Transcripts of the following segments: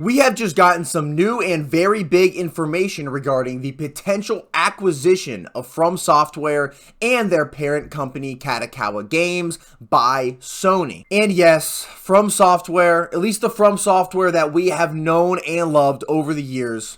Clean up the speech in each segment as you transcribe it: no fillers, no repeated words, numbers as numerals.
We have just gotten some new and very big information regarding the potential acquisition of FromSoftware and their parent company Kadakowa Games by Sony. And yes, FromSoftware, at least the FromSoftware that we have known and loved over the years,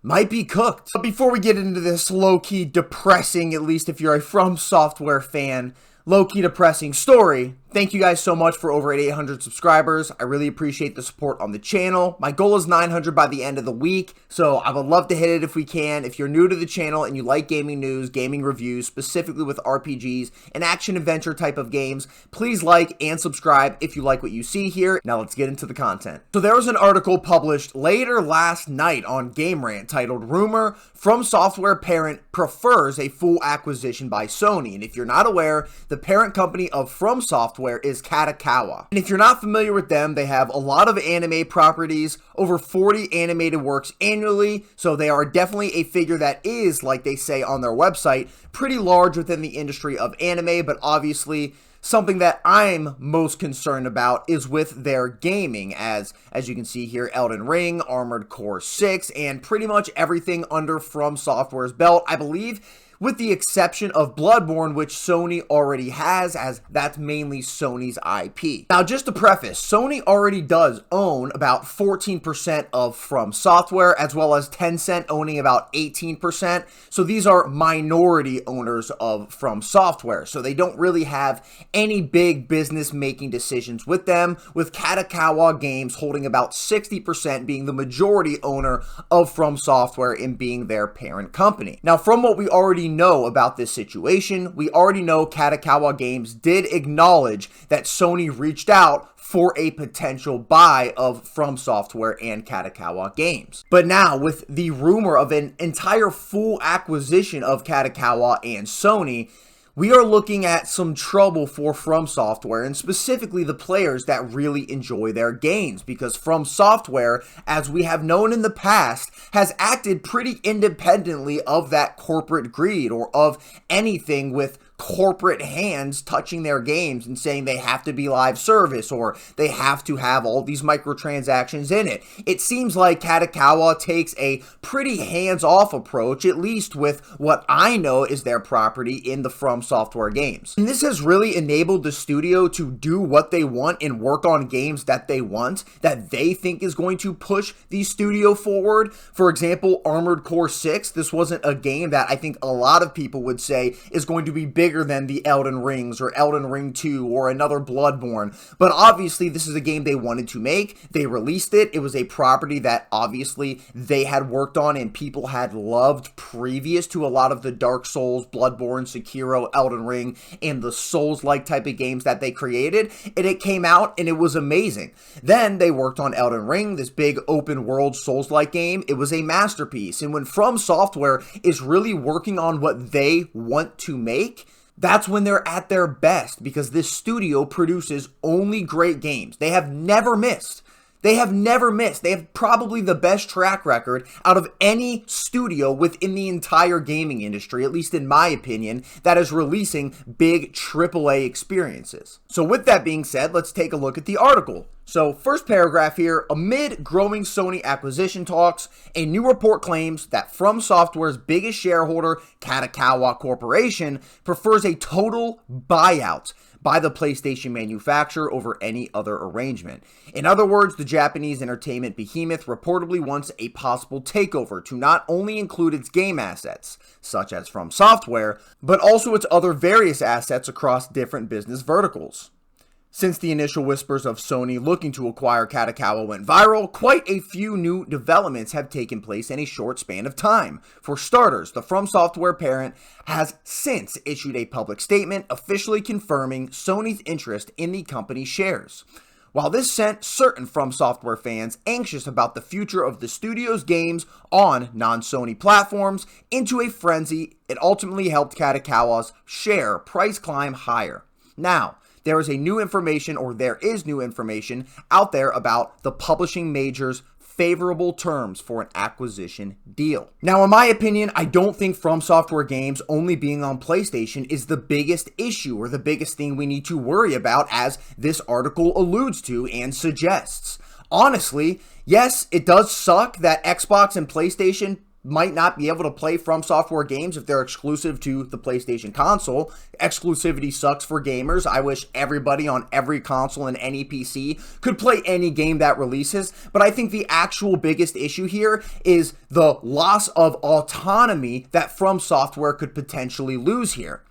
might be cooked. But before we get into this low-key depressing, at least if you're a FromSoftware fan, low-key depressing story, thank you guys so much for over 800 subscribers. I really appreciate the support on the channel. My goal is 900 by the end of the week, so I would love to hit it if we can. If you're new to the channel and you like gaming news, gaming reviews, specifically with RPGs and action-adventure type of games, please like and subscribe if you like what you see here. Now let's get into the content. So there was an article published later last night on Game Rant titled "Rumor FromSoftware Parent Prefers a Full Acquisition by Sony." And if you're not aware, the parent company of FromSoftware is Kadakowa. And if you're not familiar with them, they have a lot of anime properties, over 40 animated works annually, so they are definitely a figure that is, like they say on their website, pretty large within the industry of anime, but obviously something that I'm most concerned about is with their gaming, as you can see here, Elden Ring, Armored Core 6, and pretty much everything under FromSoftware's belt, I believe, with the exception of Bloodborne, which Sony already has, as that's mainly Sony's IP. Now, just to preface, Sony already does own about 14% of FromSoftware, as well as Tencent owning about 18%, so these are minority owners of FromSoftware, so they don't really have any big business-making decisions with them, with Kadakowa Games holding about 60%, being the majority owner of FromSoftware and being their parent company. Now, from what we already know about this situation, we already know Kadakowa Games did acknowledge that Sony reached out for a potential buy of FromSoftware and Kadakowa Games. But now, with the rumor of an entire full acquisition of Kadakowa and Sony, we are looking at some trouble for FromSoftware, and specifically the players that really enjoy their games, because FromSoftware, as we have known in the past, has acted pretty independently of that corporate greed or of anything with corporate hands touching their games and saying they have to be live service or they have to have all these microtransactions in it. It seems like Kadakowa takes a pretty hands-off approach, at least with what I know is their property in the FromSoftware games. And this has really enabled the studio to do what they want and work on games that they want, that they think is going to push the studio forward. For example, Armored Core 6, this wasn't a game that I think a lot of people would say is going to be bigger than the Elden Rings or Elden Ring 2 or another Bloodborne, but obviously this is a game they wanted to make. They released it. It was a property that obviously they had worked on and people had loved previous to a lot of the Dark Souls, Bloodborne, Sekiro, Elden Ring, and the Souls-like type of games that they created, and it came out and it was amazing. Then they worked on Elden Ring, this big open world Souls-like game. It was a masterpiece, and when FromSoftware is really working on what they want to make, that's when they're at their best, because this studio produces only great games. They have never missed. They have never missed. They have probably the best track record out of any studio within the entire gaming industry, at least in my opinion, that is releasing big AAA experiences. So with that being said, let's take a look at the article. So first paragraph here, amid growing Sony acquisition talks, a new report claims that FromSoftware's biggest shareholder, Kadakowa Corporation, prefers a total buyout by the PlayStation manufacturer over any other arrangement. In other words, the Japanese entertainment behemoth reportedly wants a possible takeover to not only include its game assets, such as FromSoftware, but also its other various assets across different business verticals. Since the initial whispers of Sony looking to acquire Kadakowa went viral, quite a few new developments have taken place in a short span of time. For starters, the FromSoftware parent has since issued a public statement officially confirming Sony's interest in the company's shares. While this sent certain FromSoftware fans anxious about the future of the studio's games on non-Sony platforms into a frenzy, it ultimately helped Kadakowa's share price climb higher. Now, there is new information out there about the publishing major's favorable terms for an acquisition deal. Now, in my opinion, I don't think FromSoftware games only being on PlayStation is the biggest issue or the biggest thing we need to worry about, as this article alludes to and suggests. Honestly, yes, it does suck that Xbox and PlayStation might not be able to play FromSoftware games if they're exclusive to the PlayStation console. Exclusivity sucks for gamers. I wish everybody on every console and any PC could play any game that releases, but I think the actual biggest issue here is the loss of autonomy that FromSoftware could potentially lose here.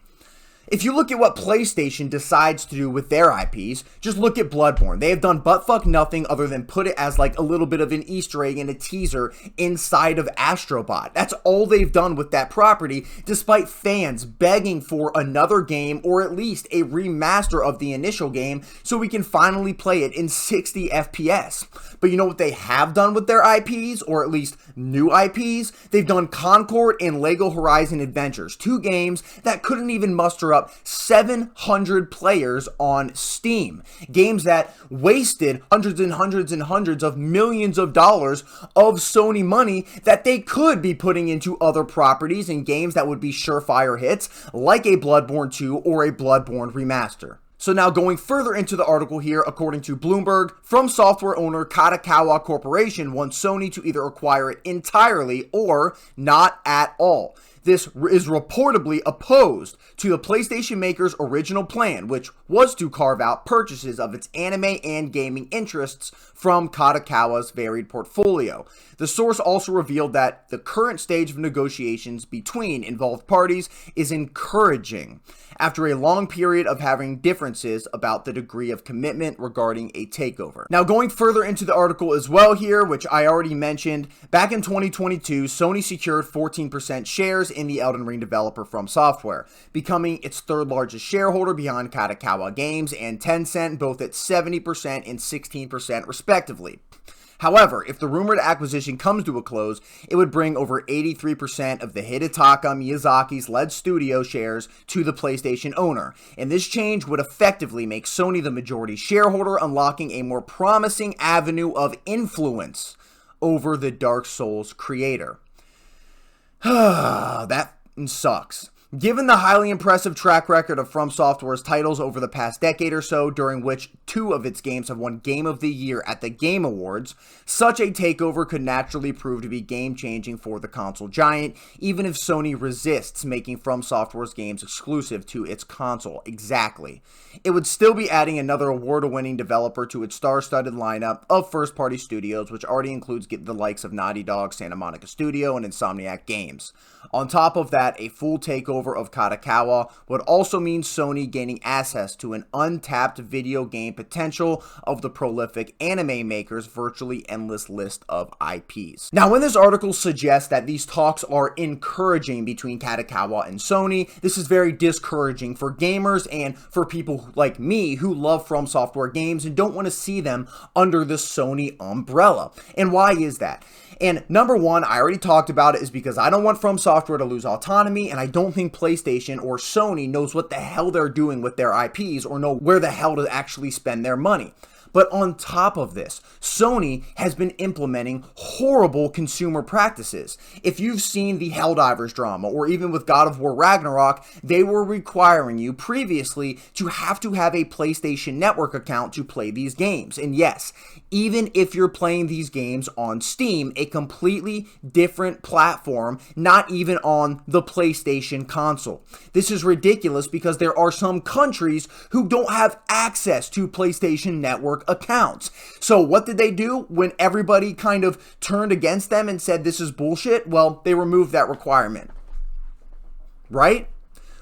If you look at what PlayStation decides to do with their IPs, just look at Bloodborne. They have done buttfuck nothing other than put it as like a little bit of an Easter egg and a teaser inside of Astrobot. That's all they've done with that property, despite fans begging for another game or at least a remaster of the initial game so we can finally play it in 60 FPS. But you know what they have done with their IPs, or at least new IPs? They've done Concord and Lego Horizon Adventures, two games that couldn't even muster up 700 players on Steam. Games that wasted hundreds and hundreds and hundreds of millions of dollars of Sony money that they could be putting into other properties and games that would be surefire hits, like a Bloodborne 2 or a Bloodborne remaster. So now going further into the article here, according to Bloomberg, FromSoftware owner Kadakowa Corporation wants Sony to either acquire it entirely or not at all. This is reportedly opposed to the PlayStation maker's original plan, which was to carve out purchases of its anime and gaming interests from Kadakowa's varied portfolio. The source also revealed that the current stage of negotiations between involved parties is encouraging, after a long period of having differences about the degree of commitment regarding a takeover. Now, going further into the article as well here, which I already mentioned, back in 2022, Sony secured 14% shares in the Elden Ring developer FromSoftware, becoming its third largest shareholder behind Kadakowa Games and Tencent, both at 70% and 16% respectively. However, if the rumored acquisition comes to a close, it would bring over 83% of the Hidetaka Miyazaki's led studio shares to the PlayStation owner, and this change would effectively make Sony the majority shareholder, unlocking a more promising avenue of influence over the Dark Souls creator. That sucks. Given the highly impressive track record of FromSoftware's titles over the past decade or so, during which 2 of its games have won Game of the Year at the Game Awards, such a takeover could naturally prove to be game-changing for the console giant, even if Sony resists making FromSoftware's games exclusive to its console. Exactly. It would still be adding another award-winning developer to its star-studded lineup of first-party studios, which already includes the likes of Naughty Dog, Santa Monica Studio, and Insomniac Games. On top of that, a full takeover of Kadakowa would also mean Sony gaining access to an untapped video game potential of the prolific anime maker's virtually endless list of IPs. Now, when this article suggests that these talks are encouraging between Kadakowa and Sony, this is very discouraging for gamers and for people like me who love FromSoftware games and don't want to see them under the Sony umbrella. And why is that? And number one, I already talked about it, is because I don't want FromSoftware to lose autonomy, and I don't think PlayStation or Sony knows what the hell they're doing with their IPs or know where the hell to actually spend their money. But on top of this, Sony has been implementing horrible consumer practices. If you've seen the Helldivers drama, or even with God of War Ragnarok, they were requiring you previously to have a PlayStation Network account to play these games. And yes, even if you're playing these games on Steam, a completely different platform, not even on the PlayStation console. This is ridiculous because there are some countries who don't have access to PlayStation Network accounts. So what did they do when everybody kind of turned against them and said this is bullshit? Well, they removed that requirement. Right?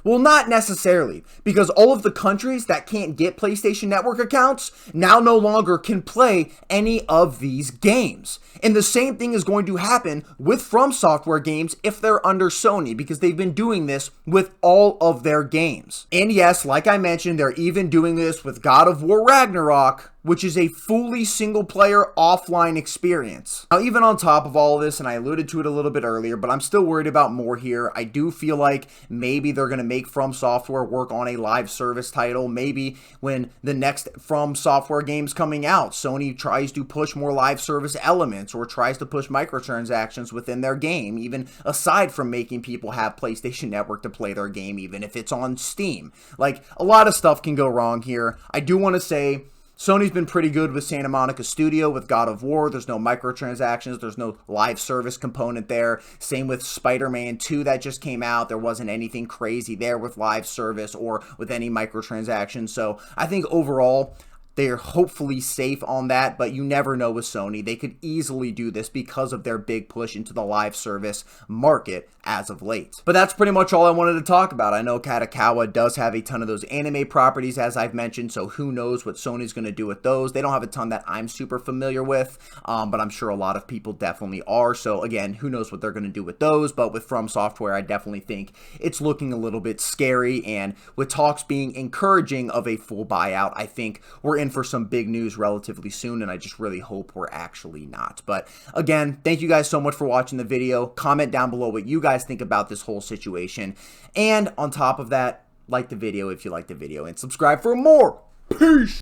Well, not necessarily, because all of the countries that can't get PlayStation Network accounts now no longer can play any of these games. And the same thing is going to happen with FromSoftware games if they're under Sony, because they've been doing this with all of their games. And yes, like I mentioned, they're even doing this with God of War Ragnarok, which is a fully single-player offline experience. Now, even on top of all of this, and I alluded to it a little bit earlier, but I'm still worried about more here. I do feel like maybe they're going to make FromSoftware work on a live service title. Maybe when the next FromSoftware game's coming out, Sony tries to push more live service elements or tries to push microtransactions within their game, even aside from making people have PlayStation Network to play their game, even if it's on Steam. Like, a lot of stuff can go wrong here. I do want to say, Sony's been pretty good with Santa Monica Studio, with God of War. There's no microtransactions. There's no live service component there. Same with Spider-Man 2 that just came out. There wasn't anything crazy there with live service or with any microtransactions. So I think overall, they're hopefully safe on that, but you never know with Sony. They could easily do this because of their big push into the live service market as of late. But that's pretty much all I wanted to talk about. I know Kadakowa does have a ton of those anime properties, as I've mentioned, so who knows what Sony's going to do with those. They don't have a ton that I'm super familiar with, but I'm sure a lot of people definitely are. So again, who knows what they're going to do with those, but with FromSoftware, I definitely think it's looking a little bit scary, and with talks being encouraging of a full buyout, I think we're in for some big news relatively soon, and I just really hope we're actually not. But again, thank you guys so much for watching the video. Comment down below what you guys think about this whole situation, and on top of that, like the video if you like the video, and subscribe for more. Peace!